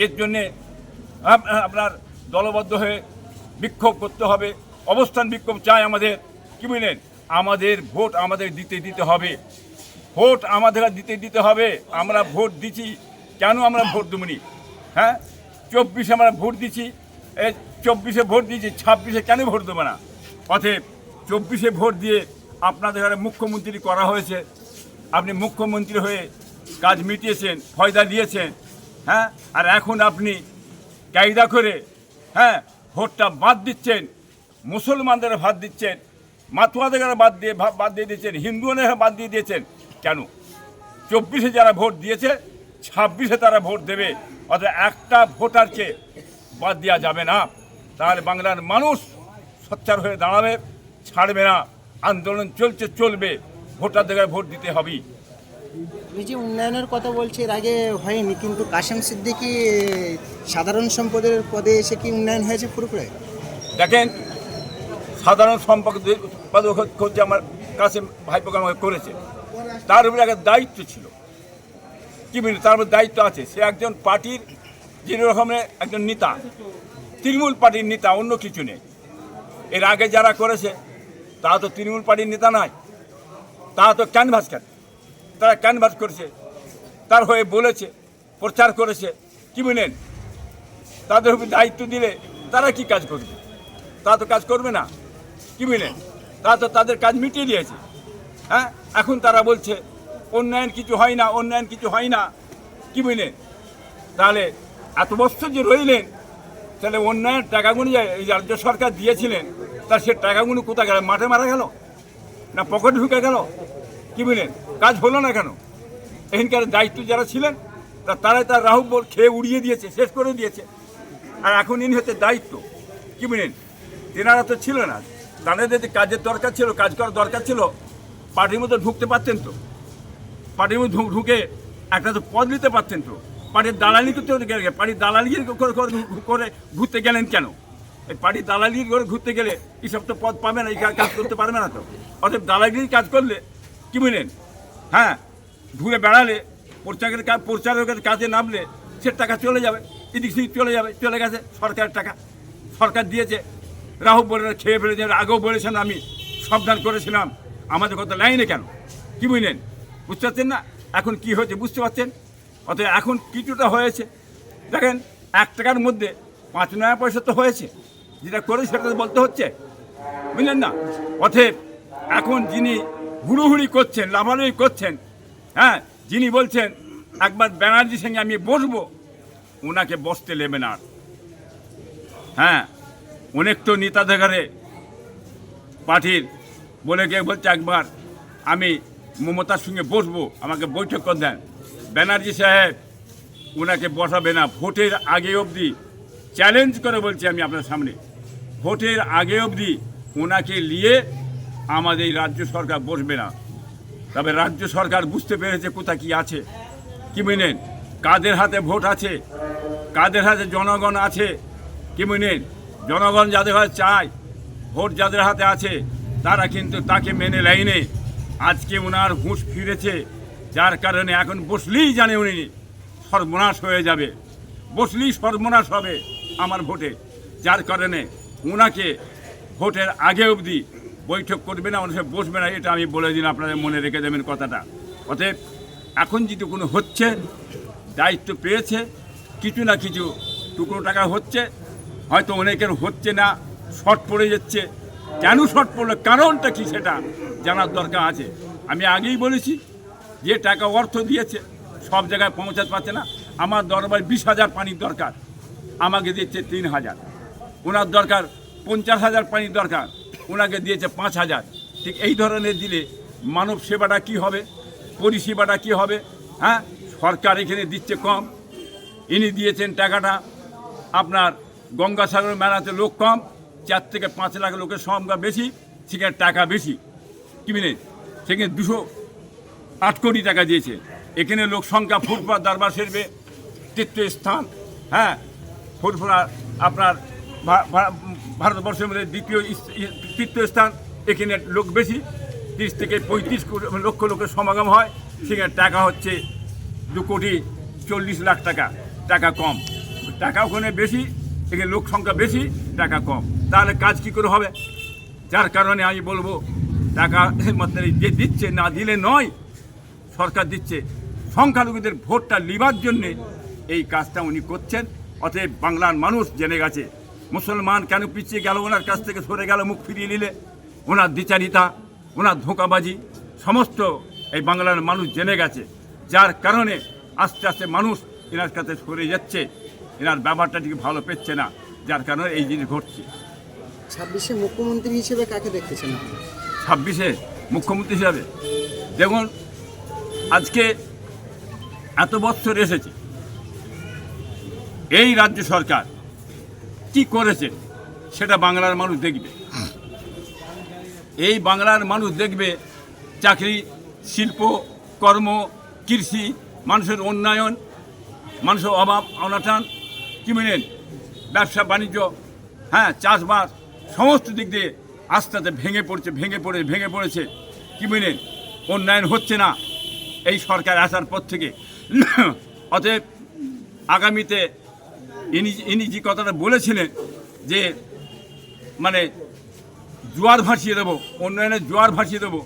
এর জন্যে আপনার দলবদ্ধ হয়ে বিক্ষোভ করতে হবে, অবস্থান বিক্ষোভ চাই আমাদের। কি বুঝলেন, আমাদের ভোট আমাদের দিতে হবে, ভোট আমাদের দিতে হবে। আমরা ভোট দিচ্ছি, কেন আমরা ভোট দেবনি? হ্যাঁ, 24 আমরা ভোট দিচ্ছি, 24 ভোট দিয়েছি, 26 কেন ভোট দেবো না? অতএব 24 ভোট দিয়ে আপনাদের ঘরে মুখ্যমন্ত্রী করা হয়েছে, আপনি মুখ্যমন্ত্রী হয়ে কাজ মিটিয়েছেন, ফয়দা দিয়েছেন। হ্যাঁ, আর এখন আপনি কায়দা করে ভোটটা বাদ দিচ্ছেন, মুসলমানদের বাদ দিচ্ছেন, মাতুয়াদের বাদ দিয়ে দিচ্ছেন, হিন্দুদের বাদ দিয়ে দিয়েছেন। কেন? 24 যারা ভোট দিয়েছে 26 তারা ভোট দেবে, অর্থাৎ একটা ভোটারকে বাদ দেওয়া যাবে না। তাহলে বাংলার মানুষ সোচ্চার হয়ে দাঁড়াবে, ছাড়বে না, আন্দোলন চলবে, ভোটারদের ভোট দিতে হবে। এই যে উন্নয়নের কথা বলছে, এর আগে হয়নি, কিন্তু কাশেম সিদ্দিকী সাধারণ সম্পাদকের পদে এসে কি উন্নয়ন হয়েছে পুরোপুরি? দেখেন, সাধারণ সম্পাদক হচ্ছে আমার কাছে ভাইপোকে আমাকে করেছে, তার উপরে একটা দায়িত্ব ছিল। কি বলি, তার উপর দায়িত্ব আছে। সে একজন পার্টির যে রকমের একজন নেতা, তৃণমূল পার্টির নেতা, অন্য কিছু নেই। এর আগে যারা করেছে তারা তো তৃণমূল পার্টির নেতা নয়, তারা তো ক্যানভাস তারা ক্যানভাস করেছে, তার হয়ে বলেছে, প্রচার করেছে। কি বলেন, তাদের উপর দায়িত্ব দিলে তারা কি কাজ করবে? তারা তো কাজ করবে না। কি বলেন, তারা তো তাদের কাজ মিটিয়ে দিয়েছে। হ্যাঁ, এখন তারা বলছে উন্নয়ন কিছু হয় না, উন্নয়ন কিছু হয় না। কি বলেন, তাহলে এত বছর যে রইলেন, তাহলে উন্নয়নের টাকাগুলো যে রাজ্য সরকার দিয়েছিলেন, তার সে টাকাগুলো কোথায় গেল? মাঠে মারা গেল না পকেটে ঢুকে গেল? কি বলেন, কাজ হলো না কেন? এখানকার দায়িত্ব যারা ছিলেন তারাই তার রাহু বল খেয়ে উড়িয়ে দিয়েছে, শেষ করে দিয়েছে। আর এখন ইনি হচ্ছে দায়িত্ব। কি বলেন, তেনারা তো ছিল না, তাদের যদি কাজের দরকার ছিল, কাজ করার দরকার ছিল, পার্টির মধ্যে ঢুকতে পারতেন তো, পার্টির মধ্যে ঢুকে একটা তো পদ নিতে পারতেন তো। পার্টির দালালি করতে গেলে, পার্টির দালালি করে ঘুরতে গেলেন কেন? এই পার্টির দালালি করে ঘুরতে গেলে এইসব তো পদ পাবে না, এই কাজ করতে পারবে না তো। অতএব দালালির কাজ করলে, কি বলেন, হ্যাঁ, ঘুরে বেড়ালে, প্রচারকের কাজে নামলে সে টাকা চলে যাবে, এদিক সেদিক চলে গেছে সরকারের টাকা, সরকার দিয়েছে। রাহু বলে খেয়ে ফেলেছে। আগেও বলেছেন, আমি সাবধান করেছিলাম, আমাদের কথা লাইনে কেন? কি বুঝলেন, বুঝতে পারছেন না? এখন কি হয়েছে বুঝতে পারছেন? অতএব এখন কিছুটা হয়েছে। দেখেন, 1 টাকার মধ্যে 5 নয়া পয়সা তো হয়েছে, যেটা করে সেটা তো বলতে হচ্ছে, বুঝলেন না? অতএব এখন যিনি হুড়োহুড়ি করছেন, লাফালাফি করছেন, হ্যাঁ, যিনি বলছেন একবার ব্যানার্জির সঙ্গে আমি বসবো, ওনাকে বসতে নেবে না। হ্যাঁ, অনেক তো নেতাদের ঘরে পার্টির বলে গিয়ে বলছে একবার আমি মমতার সঙ্গে বসবো, আমাকে বৈঠক করে দেন। ব্যানার্জি সাহেব ওনাকে বসাবে না। ভোটের আগে অবধি চ্যালেঞ্জ করে বলছি আমি আপনার সামনে, ভোটের আগে অবধি ওনাকে নিয়ে আমাদের রাজ্য সরকার বসবে না। তবে রাজ্য সরকার বুঝতে পেরেছে কোথা কি আছে। কি বুঝলেন, কাদের হাতে ভোট আছে, কাদের হাতে জনগণ আছে। কি বুঝলেন, জনগণ যাদের হাতে চায়, ভোট যাদের হাতে আছে, তারা কিন্তু তাকে মেনে লাইনে। আজকে ওনার হুঁশ ফিরেছে, যার কারণে এখন বসলেই জানে উনি সর্বনাশ হয়ে যাবে, বসলেই সর্বনাশ হবে আমার ভোটে। যার কারণে ওনাকে ভোটের আগে অবধি বৈঠক করবে না, ওনার সাথে বসবে না, এটা আমি বলে দিন, আপনাদের মনে রেখে দেবেন কথাটা। অতএব এখন যদি কোনো হচ্ছে, দায়িত্ব পেয়েছে, কিছু না কিছু টুকরো টাকা হচ্ছে, হয়তো অনেকের হচ্ছে না, শর্ট পড়ে যাচ্ছে। কেন শর্ট পড়লো, কারণটা কি সেটা জানার দরকার আছে। আমি আগেই বলেছি, যে টাকা অর্থ দিয়েছে সব জায়গায় পৌঁছাতে পারছে না। আমার দরবার 20,000 পানির দরকার, আমাকে দিচ্ছে 3,000। ওনার দরকার 50,000 পানির দরকার, ওনাকে দিয়েছে 5,000। ঠিক এই ধরনের দিলে মানব সেবাটা কি হবে, পরিষেবাটা কি হবে? হ্যাঁ, সরকার এখানে দিচ্ছে কম, ইনি দিয়েছেন টাকাটা আপনার গঙ্গাসাগর মেলাতে লোক কম, 4 থেকে 5 লাখ লোকের সংখ্যা বেশি, সেখানে টাকা বেশি। কি মিনিট, সেখানে 208 কোটি টাকা দিয়েছে। এখানে লোক সংখ্যা ফুটপাত দরবার সেরবে, তীর্থস্থান। হ্যাঁ, ফুটফুরা আপনার ভারতবর্ষের মধ্যে দ্বিতীয় তীর্থস্থান, এখানে লোক বেশি, 30 থেকে 35 লক্ষ লোকের সমাগম হয়। সেখানে টাকা হচ্ছে 2,40,00,000 টাকা, টাকা কম। টাকা ওখানে বেশি, এখানে লোক সংখ্যা বেশি, টাকা কম, তাহলে কাজ কি করে হবে? যার কারণে আমি বলবো টাকা মাত্র যে দিচ্ছে, না দিলে নয়, সরকার দিচ্ছে, সংখ্যালঘুদের ভোটটা লিবার জন্যে এই কাজটা উনি করছেন। অতএব বাংলার মানুষ জেনে গেছে মুসলমান কেন পিছিয়ে গেল, ওনার কাছ থেকে সরে গেল, মুখ ফিরিয়ে নিলে, ওনার দ্বিচারিতা, ওনার ধোঁকাবাজি সমস্ত এই বাংলার মানুষ জেনে গেছে। যার কারণে আস্তে আস্তে মানুষ এনার কাছে সরে যাচ্ছে, এনার ব্যাপারটা ঠিক ভালো পেচ্ছে না, যার কারণে এই জিনিস ঘটছে। 26-এ মুখ্যমন্ত্রী হিসেবে কাকে দেখতেছেন আপনি? 26-এ মুখ্যমন্ত্রী হিসাবে দেখুন, আজকে এত বছর এসেছে, এই রাজ্য সরকার কি করেছে সেটা বাংলার মানুষ দেখবে। এই বাংলার মানুষ দেখবে চাকরি, শিল্প, কর্ম, কৃষি, মানুষের উন্নয়ন, মানুষের অভাব অনটন, কি বলেন, ব্যবসা বাণিজ্য, হ্যাঁ, চাষবাস, সমস্ত দিক দিয়ে আস্তে আস্তে ভেঙে পড়েছে, কি বলেন, উন্নয়ন হচ্ছে না এই সরকার আসার পর থেকে। অতএব আগামীতে ইনি যে কথাটা বলেছিলেন যে মানে জোয়ার ভাসিয়ে দেবো, উন্নয়নের জোয়ার ভাসিয়ে দেবো,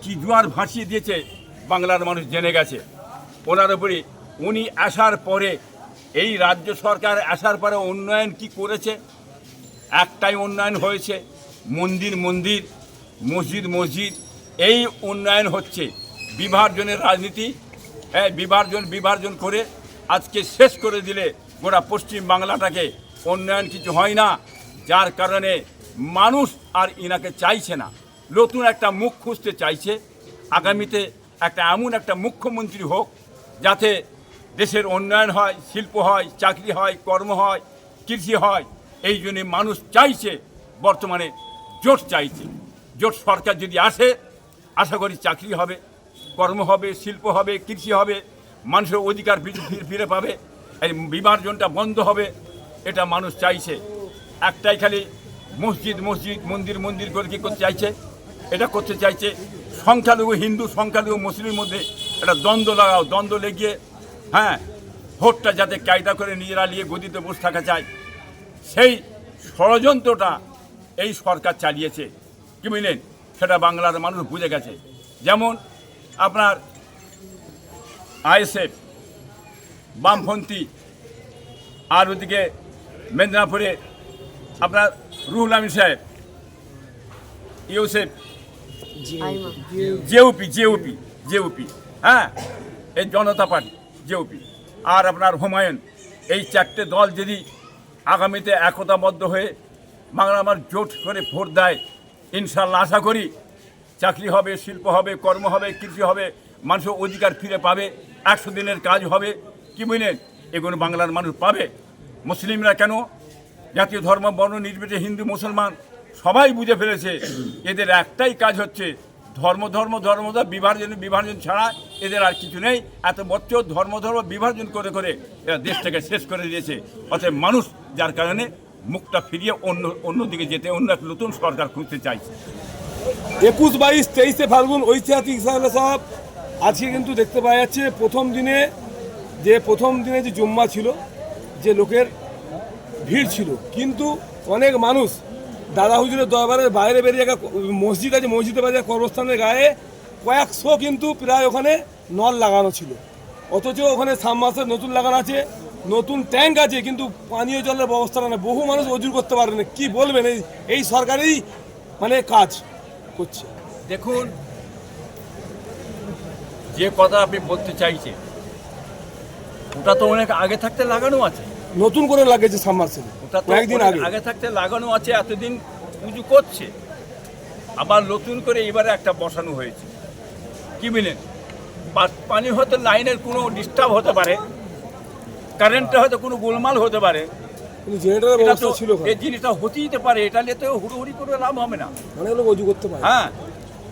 কি জোয়ার ভাসিয়ে দিয়েছে বাংলার মানুষ জেনে গেছে। ওনার উপরে উনি আসার পরে, এই রাজ্য সরকার আসার পরে উন্নয়ন কি করেছে? একটাই উন্নয়ন হয়েছে, মন্দির, মসজিদ, এই উন্নয়ন হচ্ছে। বিভাজনের রাজনীতি, হ্যাঁ, বিভাজন করে আজকে শেষ করে দিলে গোটা পশ্চিম বাংলাটাকে, উন্নয়ন কিছু হয় না। যার কারণে মানুষ আর ইনাকে চাইছে না, নতুন একটা মুখ খুঁজতে চাইছে। আগামীতে এমন একটা মুখ্যমন্ত্রী হোক যাতে দেশের উন্নয়ন হয়, শিল্প হয়, চাকরি হয়, কর্ম হয়, কৃষি হয়। এই জন্যে মানুষ চাইছে, বর্তমানে জোট চাইছে। জোট সরকার যদি আসে, আশা করি চাকরি হবে, কর্ম হবে, শিল্প হবে, কৃষি হবে, মানুষের অধিকার ফিরে পাবে, এই বিভাজনটা বন্ধ হবে, এটা মানুষ চাইছে। একটাই খালি মসজিদ, মন্দির করে কী করতে চাইছে? এটা করতে চাইছে সংখ্যালঘু হিন্দু, সংখ্যালঘু মুসলিমের মধ্যে একটা দ্বন্দ্ব লেগিয়ে, হ্যাঁ, ভোটটা যাতে কায়দা করে নিজেরা নিয়ে গদিতে বসে থাকা চায়, সেই ষড়যন্ত্রটা এই সরকার চালিয়েছে, কি বুঝলেন, সেটা বাংলার মানুষ বুঝে গেছে। যেমন আপনার আইএসএফ, বামপন্থী, আর ওদিকে মেদিনীপুরে আপনার রুহুল আমিন সাহেব, ইউসেফ, জেউপি, হ্যাঁ, এই জনতা পার্টি, জেউপি, আর আপনার হুমায়ুন, এই চারটে দল যদি আগামীতে একতাবদ্ধ হয়ে বাংলা আমার জোট করে ভোট দেয়, ইনশাল্লাহ আশা করি চাকরি হবে, শিল্প হবে, কর্ম হবে, কৃষি হবে, মানুষের অধিকার ফিরে পাবে, 100 দিনের কাজ হবে, কি বুঝলেন, এগুলো বাংলার মানুষ পাবে। মুসলিমরা কেন, জাতীয় ধর্ম বর্ণ নির্বিশেষে হিন্দু মুসলমান সবাই বুঝে ফেলেছে, এদের একটাই কাজ হচ্ছে ধর্ম বিভাজন ছাড়া এদের আর কিছু নেই। এত বছর ধর্ম বিভাজন করে এরা দেশটাকে শেষ করে দিয়েছে। অতএব মানুষ যার কারণে মুখটা ফিরিয়ে অন্যদিকে যেতে, অন্য এক নতুন সরকার খুঁজতে চাইছে। 21, 22, 23 ফাল্গুন ঐতিহাসিক হিসাবে সব আজকে কিন্তু দেখতে পাওয়া যাচ্ছে। প্রথম দিনে যে জুম্মা ছিল, যে লোকের ভিড় ছিল, কিন্তু অনেক মানুষ দাদা হুজুরের দরবারের বাইরে বেরিয়ে মসজিদ আছে, মসজিদের বাইরে কবরস্থানের গায়ে কয়েকশো কিন্তু প্রায় ওখানে নল লাগানো ছিল, অথচ ওখানে সাবমার্সাল নতুন লাগানো আছে, নতুন ট্যাঙ্ক আছে, কিন্তু পানীয় জলের ব্যবস্থা না, বহু মানুষ অজু করতে পারে না। কী বলবেন, এই সরকারই মানে কাজ করছে? দেখুন, যে কথা আপনি বলতে চাইছেন ওটা তো অনেক আগে থাকতে লাগানো আছে, নতুন করে লাগিয়েছে সাবমার্সাল, ওটা তো কয়েকদিন আগে থাকতে লাগানো আছে, এতদিন পুজো করছে, আবার নতুন করে এবারে একটা বসানো হয়েছে, কি বলেন, পানি হয়তো লাইনের কোনো ডিস্টার্ব হতে পারে, কারেন্টে হয়তো কোনো গোলমাল হতে পারে, জেনারেটরের ব্যবস্থা ছিল, এই জিনিসটা হতেই পারে, এটা নিয়ে তো হুড়োহুড়ি করে লাভ হবে না, অনেক লোক অজু করতে পারে, হ্যাঁ,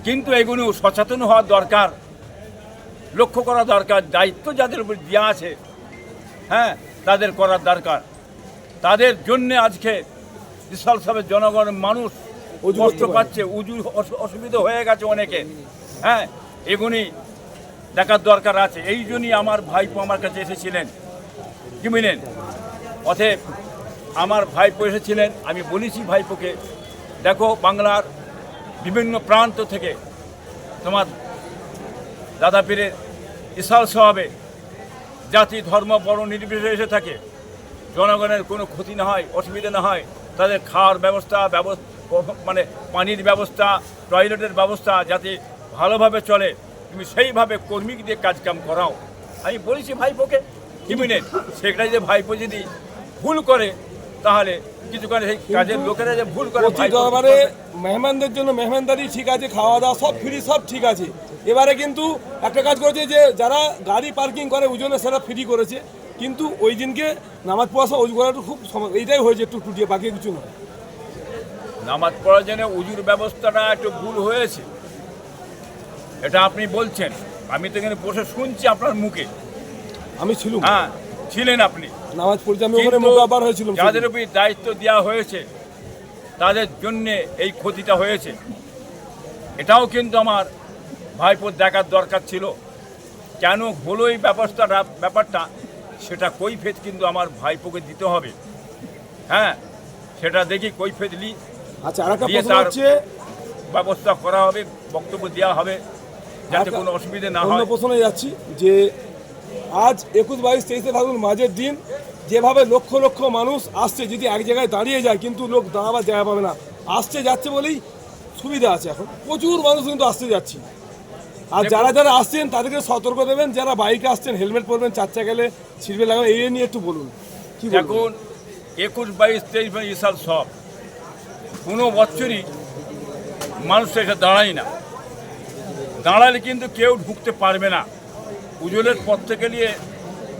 কিন্তু এগুলো সচেতন হওয়া দরকার, লক্ষ্য করা দরকার, দায়িত্ব যাদের উপর দেওয়া আছে, হ্যাঁ, তাদের করার দরকার। তাদের জন্যে আজকে বিশাল সবের জনগণ মানুষ কষ্ট পাচ্ছে, অসুবিধা হয়ে গেছে অনেকে, হ্যাঁ, এগুলি দেখার দরকার আছে। এই জন্যই আমার ভাইপো আমার কাছে এসেছিলেন, কি বুঝলেন, অতএব আমার ভাইপো এসেছিলেন, আমি বলেছি ভাইপোকে, দেখো বাংলার বিভিন্ন প্রান্ত থেকে তোমার দাদা পীরের ইসাল সাহাবে জাতি ধর্ম বর্ণ নির্বিশেষে এসে থাকে, জনগণের কোনো ক্ষতি না হয়, অসুবিধা না হয়, তাদের খাওয়ার ব্যবস্থা মানে পানির ব্যবস্থা, টয়লেটের ব্যবস্থা যাতে ভালোভাবে চলে, তুমি সেইভাবে কর্মী দিয়ে কাজকাম করাও। আমি বলেছি ভাইপোকে, কি মিনেন সেটা যে ভাইপো যদি ভুল করে তাহলে কিছু করে সেই কাজের লোকেরা যে ভুল করে প্রতি দরবারে মেহমানদের জন্য মেহমানদারি ঠিক আছে, খাওয়া দাওয়া সব ফ্রি, সব ঠিক আছে। এবারে কিন্তু একটা কাজ করেছে যে যারা গাড়ি পার্কিং করে ওজনে সেটা ফ্রি করেছে, কিন্তু ওই দিনকে নামাজ পড়া ওই করাটা খুব এইটাই হয়েছে একটু টুটিয়ে, বাকি কিছু নয়। নামাজ পড়ার জন্য উজুর ব্যবস্থাটা একটু ভুল হয়েছে, এটা আপনি বলছেন, আমি তো এখানে বসে শুনছি আপনার মুখে। আমি ছিলাম, হ্যাঁ ছিলেন আপনি, নামাজ পড়তে আমি ওখানে মোকাবার হয়েছিলাম। যাদের উপর দায়িত্ব দেওয়া হয়েছে তাদের জন্যে এই ক্ষতিটা হয়েছে, এটাও কিন্তু আমার ভাইপোর দেখার দরকার ছিল। কেন হলো এই ব্যাপারটা সেটা কৈফিয়ত কিন্তু আমার ভাইপোকে দিতে হবে। হ্যাঁ, সেটা দেখি কৈফিয়ত লি, আচ্ছা, আরেকটা দিয়ে প্রশ্ন তার হচ্ছে, ব্যবস্থা করা হবে, বক্তব্য দেওয়া হবে যাতে কোনো অসুবিধা না অন্য হয়। প্রশ্নে যাচ্ছি যে আজ 21, 22, 23 ফাল্গুন মাঝের দিন যেভাবে লক্ষ লক্ষ মানুষ আসছে, যদি এক জায়গায় দাঁড়িয়ে যায় কিন্তু লোক দাঁড়াবার জায়গা পাবে না, আসছে যাচ্ছে বলেই সুবিধা আছে। এখন প্রচুর মানুষ কিন্তু আসতে যাচ্ছে, আর যারা যারা আসছেন তাদেরকে সতর্ক দেবেন, যারা বাইকে আসছেন হেলমেট পরবেন, 4 চাকা গেলে সিটবেল্ট লাগাবেন, এই নিয়ে একটু বলুন কি বলবেন? এখন 21, 22, 23 সাল সব কোনো বছরই মানুষ এসে দাঁড়ায় না, দাঁড়ালে কিন্তু কেউ ঢুকতে পারবে না। উজলের পথ থেকে নিয়ে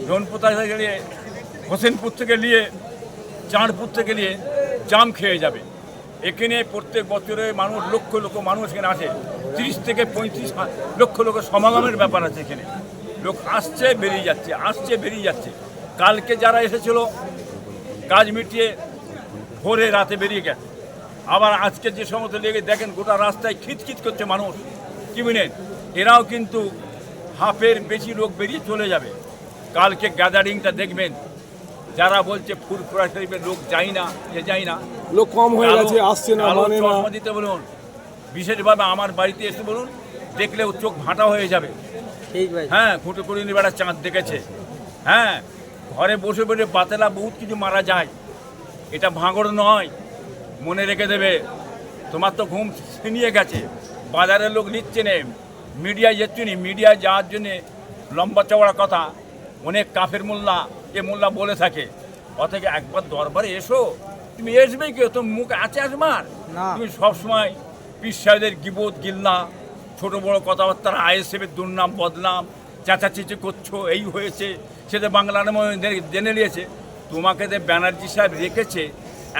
জনপথা থেকে নিয়ে হোসেনপুর থেকে নিয়ে চাঁদপুর থেকে নিয়ে জাম খেয়ে যাবে। এখানে প্রত্যেক বছরে মানুষ লক্ষ লক্ষ মানুষ এখানে আসে, 30 থেকে 35 লক্ষ লোক সমাগমের ব্যাপার আছে এখানে। লোক আসছে বেরিয়ে যাচ্ছে, আসছে বেরিয়ে যাচ্ছে। কালকে যারা এসেছিল কাজ মিটিয়ে ভোরে রাতে বেরিয়ে গেছে, আবার আজকে যে সমস্ত লেগে দেখেন গোটা রাস্তায় খিচখিচ করছে মানুষ, কি বুঝলেন, এরাও কিন্তু হাফের বেশি লোক বেরিয়ে চলে যাবে। কালকে গ্যাদারিংটা দেখবেন, যারা বলছে ফুরফুরা শরীফের লোক যাই না, যাই না, লোক কম হয়ে গেছে, আসছে না, মানে না। চশমা দিতে বলুন, বিশেষভাবে আমার বাড়িতে এসে বলুন, দেখলে ও চোখ ভাটা হয়ে যাবে। হ্যাঁ, খুঁটে করে বেড়া চাঁদ দেখেছে। হ্যাঁ, ঘরে বসে বসে বাতেলা বহুত কিছু মারা যায়, এটা ভাঙড় নয়, মনে রেখে দেবে। তোমার তো ঘুম ছিনিয়ে গেছে, বাজারের লোক নিচ্ছে নে, মিডিয়ায় যাচ্ছি নি, মিডিয়ায় যাওয়ার জন্যে লম্বা চওড়া কথা অনেক কাফের মোল্লা এ মোল্লা বলে থাকে। অথচ একবার দরবারে এসো, তুমি আসবে কেউ, তোর মুখ আছে আসবার, তুমি সবসময় পীর সাহেবদের গিবত গিল্লা, ছোট বড় কথাবার্তা, আইএসএফের দুর্নাম বদনাম, চেঁচাচেঁচি করছো, এই হয়েছে সেটা বাংলার মধ্যে জেনে নিয়েছে। তোমাকে যে ব্যানার্জি সাহেব রেখেছে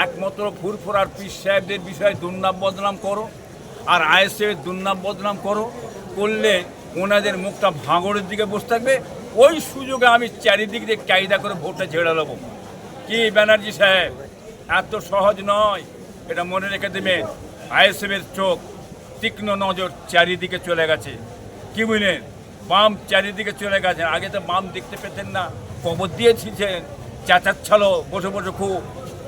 একমাত্র ফুরফুরার পীর সাহেবদের বিষয়ে দুর্নাম বদনাম করো, আর আইএসএফের দুর্নাম বদনাম করলে ওনাদের মুখটা ভাঙড়ের দিকে বসে থাকবে। ওই সুযোগে আমি চারিদিক দিয়ে কায়দা করে ভোটটা ঝেড়ে নেবো। কি ব্যানার্জি সাহেব, এত সহজ নয়, এটা মনে রেখে দেবেন। আইএসএফের চোখ তীক্ষ্ণ নজর চারিদিকে চলে গেছে, কি বুঝলেন, বাম চারিদিকে চলে গেছে। আগে তো বাম দেখতে পেতেন না, কবর দিয়েছিলেন, চাচাচ্ছালো বসে বসে খুব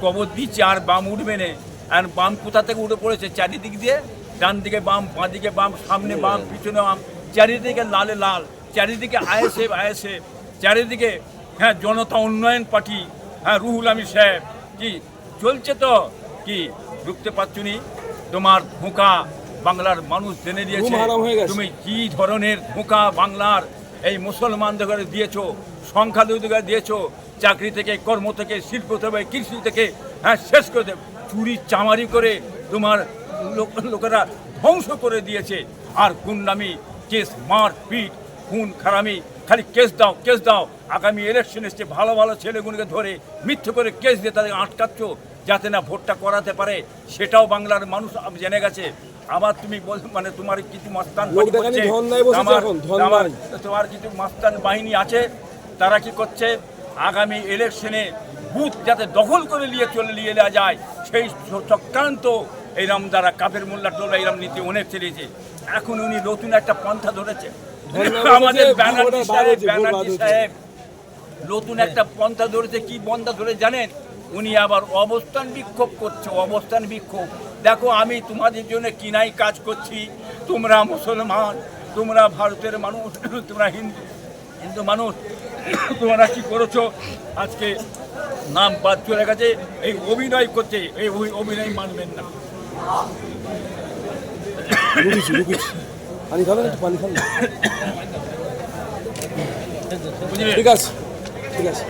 কবর দিচ্ছে, আর বাম উঠবে না। আর বাম কোথা থেকে উঠে পড়েছে, চারিদিক দিয়ে, ডান দিকে বাম, বাঁ দিকে বাম, সামনে বাম, পিছনে বাম, চারিদিকে লালে লাল, চারিদিকে আইএসএফ, চারিদিকে হ্যাঁ জনতা উন্নয়ন পার্টি, হ্যাঁ রুহুল আমিন সাহেব, কি চলছে তো, কি ঢুকতে পারছো নি? তোমার ধোঁকা বাংলার মানুষ জেনে দিয়েছে, তুমি কি ধরনের ধোঁকা বাংলার এই মুসলমানদের দিয়েছো, সংখ্যালঘুদের দিয়েছো, চাকরি থেকে, কর্ম থেকে, শিল্প থেকে, কৃষি থেকে, হ্যাঁ শেষ করে দেবে, চুরি চামারি করে তোমার লোকেরা ধ্বংস করে দিয়েছে। আর গুন্ডামি, কেস, মার পিট, খুন খারামি, খালি কেস দাও, কেস দাও। আগামী ইলেকশন এসছে, ভালো ভালো ছেলেগুলোকে ধরে মিথ্যে করে কেস দিয়ে তাদের আটকাচ্ছ যাতে না ভোটটা করাতে পারে, সেটাও বাংলার মানুষ জেনে গেছে। আবার তুমি মানে তোমার কিছু মাস্তান, তোমার কিছু মাস্তান বাহিনী আছে, তারা কি করছে, আগামী ইলেকশনে বুথ যাতে দখল করে নিয়ে যায়, সেই চক্রান্ত এইরকম দ্বারা কাফের মোল্লা টোলা এইরকম নীতি অনেক ছেড়েছে। এখন উনি নতুন একটা পন্থা ধরেছে, আমাদের ব্যানার্জি সাহেব নতুন একটা পন্থা ধরেছে। কি পন্থা ধরে জানেন? উনি আবার অবস্থান বিক্ষোভ করছে, অবস্থান বিক্ষোভ। দেখো আমি তোমাদের জন্য কি নাই কাজ করছি, তোমরা মুসলমান, তোমরা ভারতের মানুষ, তোমরা হিন্দু মানুষ, তোমরা কি করেছো? আজকে নাম বাদ চলে গেছে, এই অভিনয় করছে, এই অভিনয় মানবেন না। লুকিয়েছি পানি খাবেন, একটু পানি খাবেন। বুঝলেন? ঠিক আছে, ঠিক আছে।